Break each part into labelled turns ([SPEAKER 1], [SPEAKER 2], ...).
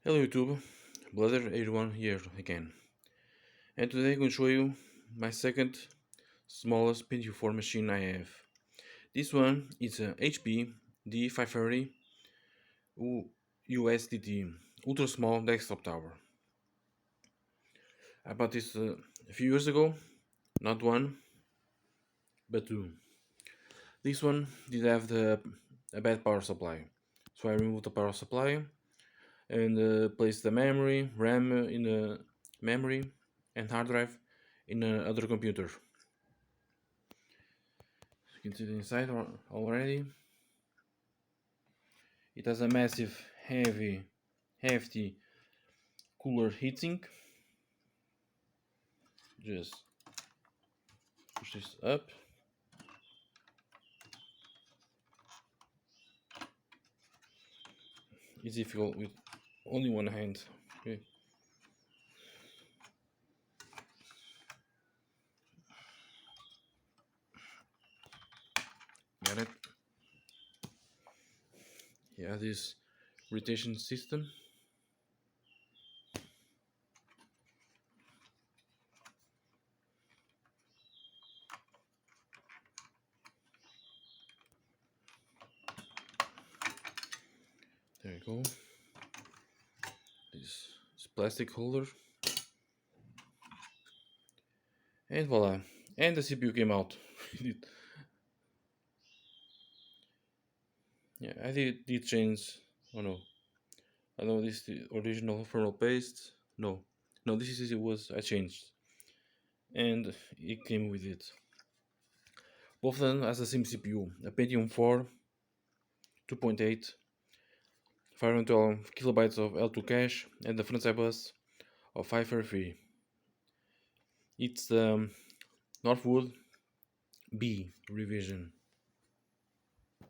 [SPEAKER 1] Hello YouTube, Blazzer81 here again, and today I'm going to show you my second smallest pentium 4 machine I have. This one is a HP d530 usdt ultra small desktop tower. I bought this a few years ago, not one but two. This one did have a bad power supply, so I removed the power supply and placed the memory, RAM in the memory and hard drive in another computer. You can see the inside already. It has a massive, hefty cooler heatsink. Just push this up. It's difficult with only one hand. Okay. Got it. Yeah, this rotation system. There you go. This plastic holder. And voila. And the CPU came out. Yeah, I did change. Oh no. I know this is the original thermal paste. No. No, this is it was I changed. And it came with it. Both of them has the same CPU, a Pentium 4, 2.8, 512 kilobytes of L2 cache, and the frontside bus of 533. It's the Northwood B revision. As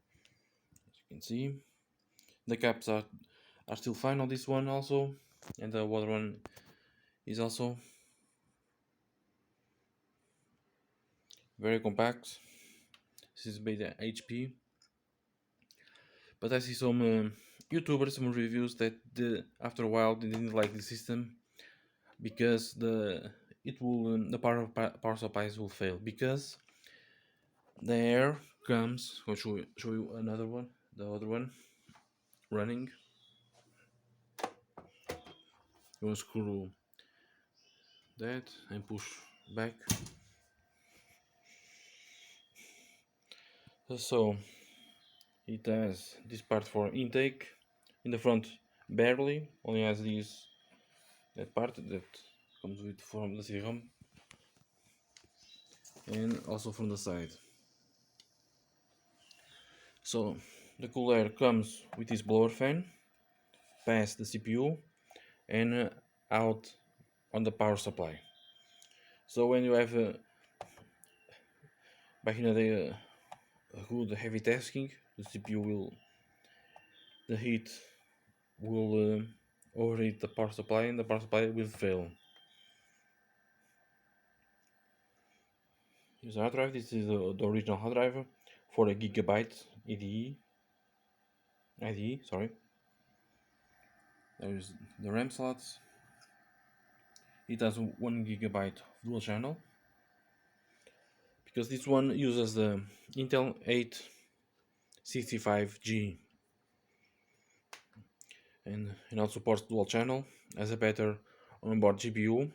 [SPEAKER 1] you can see, the caps are still fine on this one also, and the other one is also very compact. This is by the HP. But I see some YouTubers, some reviews that after a while they didn't like the system because the power supplies will fail because the air comes. I'll show you another one, the other one running. You unscrew that and push back. So it has this part for intake in the front, barely only has that part that comes with from the CD-ROM, and also from the side. So the cool air comes with this blower fan past the CPU and out on the power supply. So when you have back in the day a good heavy tasking, the CPU will the heat will overheat the power supply and the power supply will fail. Here's the hard drive. This is the original hard drive, 4 gigabyte IDE. Sorry. There's the RAM slots. It has 1 gigabyte dual channel because this one uses the Intel 865G and also supports dual channel, has a better onboard GPU.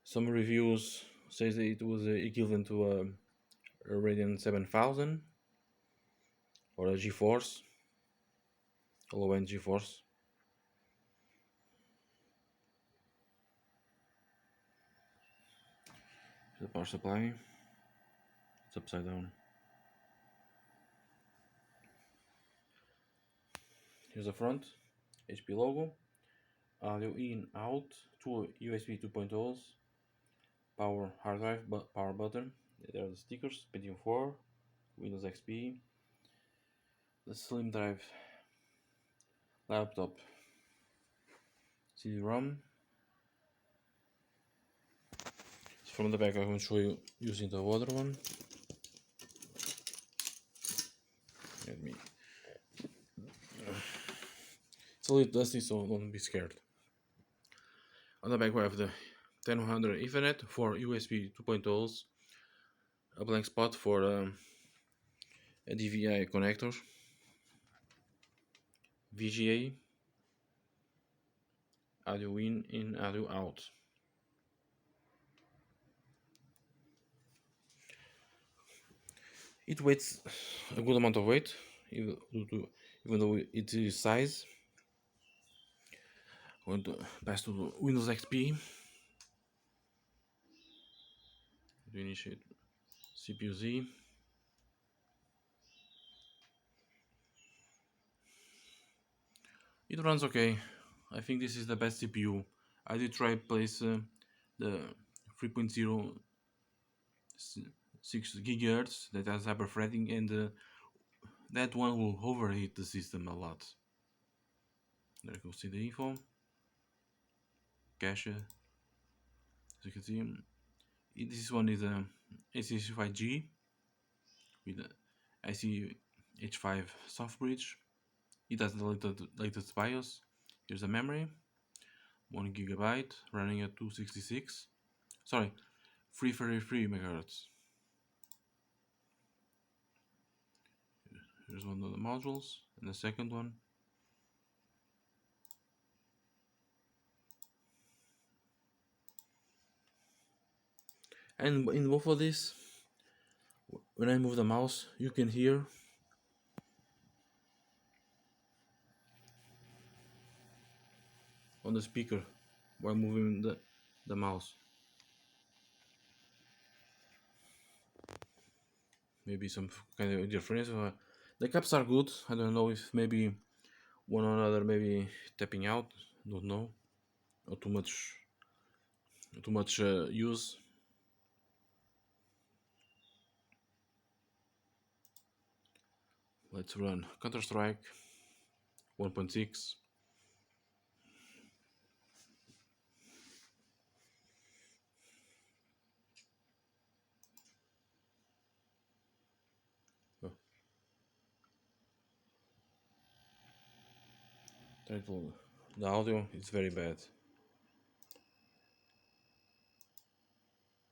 [SPEAKER 1] Some reviews say that it was equivalent to a Radeon 7000 or a GeForce, a low-end GeForce. The power supply, it's upside down. Here's the front, HP logo, audio in, out, two USB 2.0s, power hard drive, power button. There are the stickers, Pentium 4, Windows XP, the slim drive, laptop, CD-ROM. From the back I will show you using the other one. Let me It's a little dusty, so don't be scared. On the back we have the 1000 Ethernet for USB 2.0s, a blank spot for a DVI connector, VGA, audio in, audio out. It weighs a good amount of weight, even though it is size. I'm going to pass to Windows XP to initiate CPU Z. It runs okay. I think this is the best CPU. I did try place the 3.0 6 GHz that has hyperthreading, and that one will overheat the system a lot. There you go, see the info. Cache, as you can see, this one is a AC5G with a ICH5 soft bridge. It has the latest BIOS. Here's the memory, 1 GB, running at 266. Sorry, 333 MHz. Here's one of the modules, and the second one. And in both of these, when I move the mouse, you can hear on the speaker while moving the mouse. Maybe some kind of difference. The caps are good. I don't know if maybe one or another maybe tapping out. Don't know. Or too much use. Let's run Counter-Strike 1.6. Oh. The audio is very bad.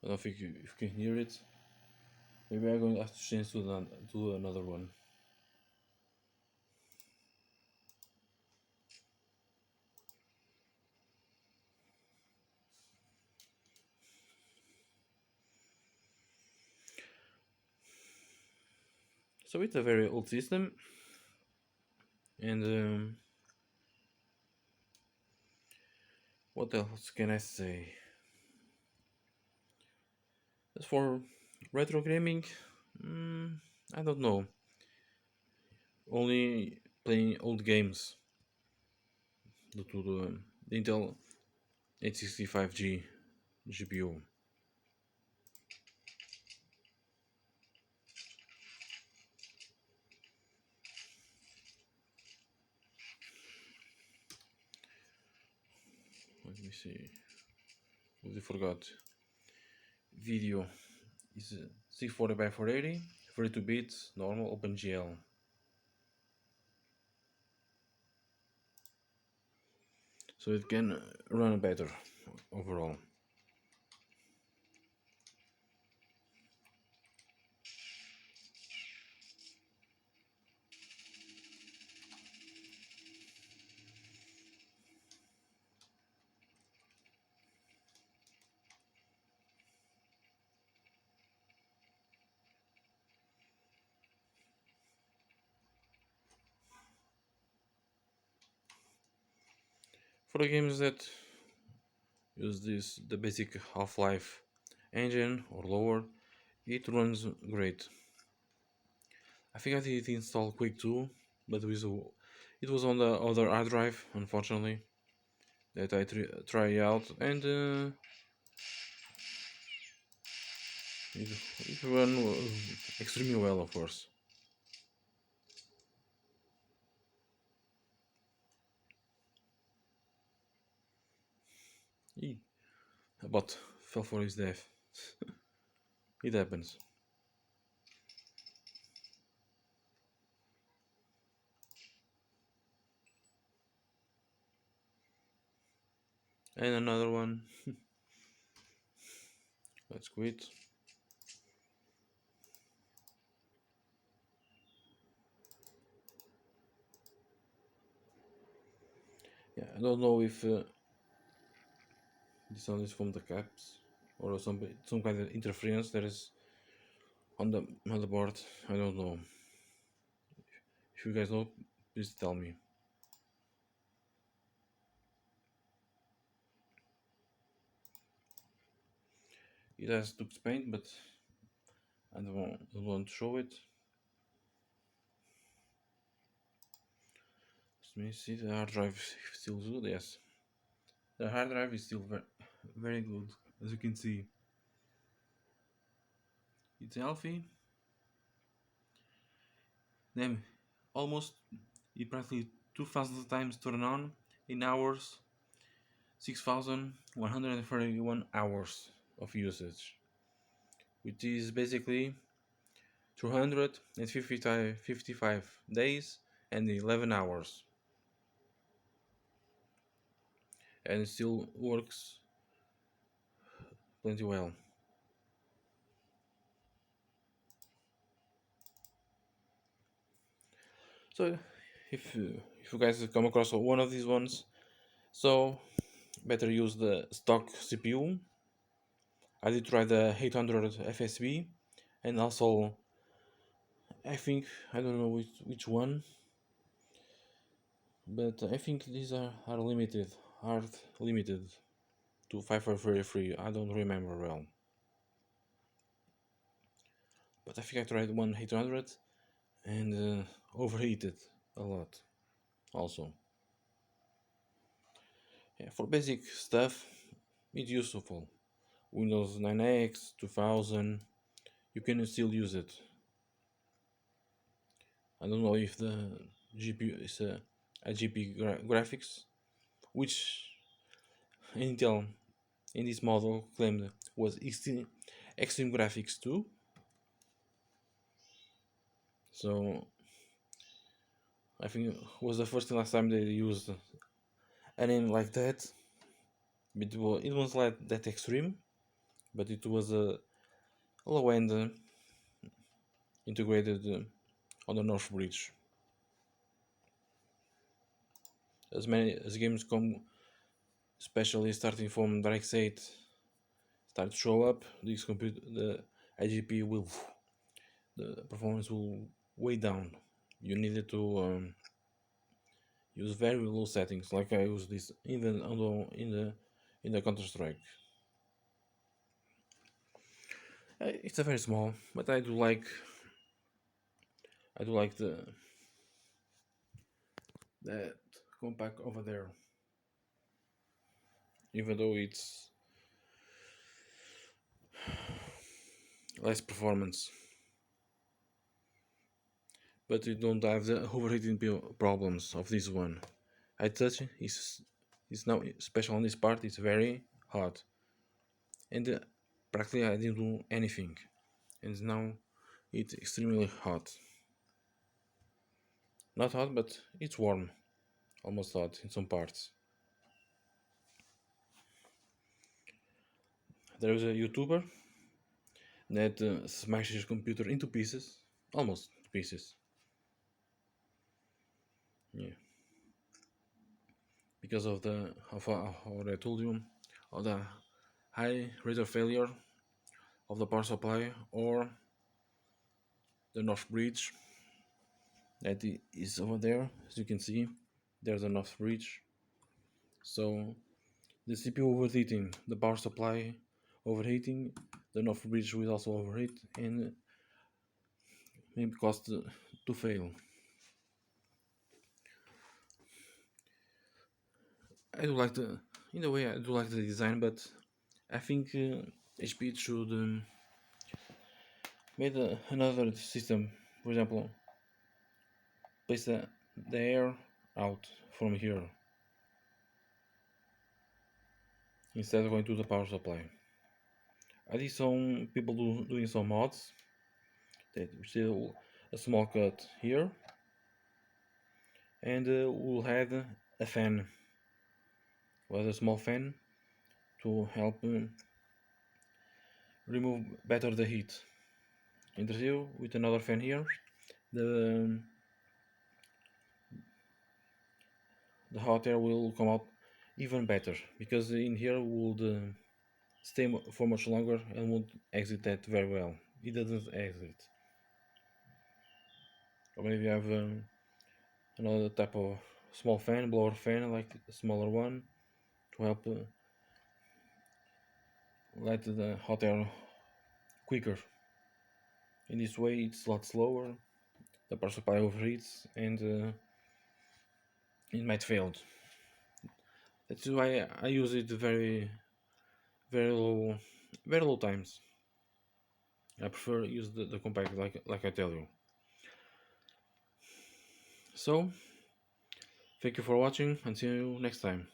[SPEAKER 1] I don't think you can hear it. Maybe I'm going to have to change to another one. So it's a very old system, and what else can I say? As for retro gaming, I don't know. Only playing old games due to the Intel 865G GPU. Let me see. I forgot. Video is 640 by 480, 32 bits, normal OpenGL. So it can run better overall. For the games that use the basic Half-Life engine or lower, it runs great. I think I did install Quake 2, but it was on the other hard drive, unfortunately, that I try out, and it ran extremely well, of course. He but fell for his death. It happens. And another one. Let's quit. Yeah, I don't know if this one is from the caps or some kind of interference that is on the motherboard. I don't know. If you guys know, please tell me. It has Tubes Paint, but I don't want to show it. Let me see, the hard drive is still good, yes. The hard drive is still very good, as you can see. It's healthy. Then almost it practically 2000 times turn on in hours, 6131 hours of usage, which is basically 255 days and 11 hours, and it still works plenty well. So if you guys come across one of these ones, so better use the stock CPU. I did try the 800 FSB, and also I think I don't know which one, but I think these are limited, hard limited to 5433. I don't remember well, but I think I tried one 800 and overheated a lot. Also, yeah, for basic stuff, it's useful. Windows 9X 2000, you can still use it. I don't know if the GPU is a GP graphics, which Intel in this model claimed was extreme graphics too. So I think it was the first and last time they used a name like that. It was like that extreme, but it was a low end integrated on the North Bridge. As many as games come, especially starting from DirectX 8, start to show up, the IGP will, the performance will way down. You needed to use very low settings, like I use this even although in the Counter Strike. It's a very small, but I do like that compaq over there, even though it's less performance, but you don't have the overheating problems of this one. I touch is now, especially on this part, it's very hot, and practically I didn't do anything, and now it's extremely hot. Not hot, but it's warm, almost hot in some parts. There is a YouTuber that smashes his computer into pieces, almost pieces. Yeah, because of what I told you, of the high rate of failure of the power supply or the North Bridge that is over there. As you can see, there's a North Bridge. So the CPU overheating, the power supply overheating, the North Bridge will also overheat and maybe cause to fail. I do like the, in a way, I do like the design, but I think HP should make another system. For example, place the air out from here instead of going to the power supply. I see some people doing some mods that still a small cut here, and we'll add a fan. Well, a small fan to help remove better the heat. Interview with another fan here. The the hot air will come out even better because in here would stay for much longer and won't exit that very well. It doesn't exit. Or maybe you have another type of small fan, blower fan, like a smaller one, to help let the hot air quicker. In this way, it's a lot slower. The power supply overheats and it might fail. That's why I use it very low, very low times. I prefer use the compaq like I tell you. So thank you for watching and see you next time.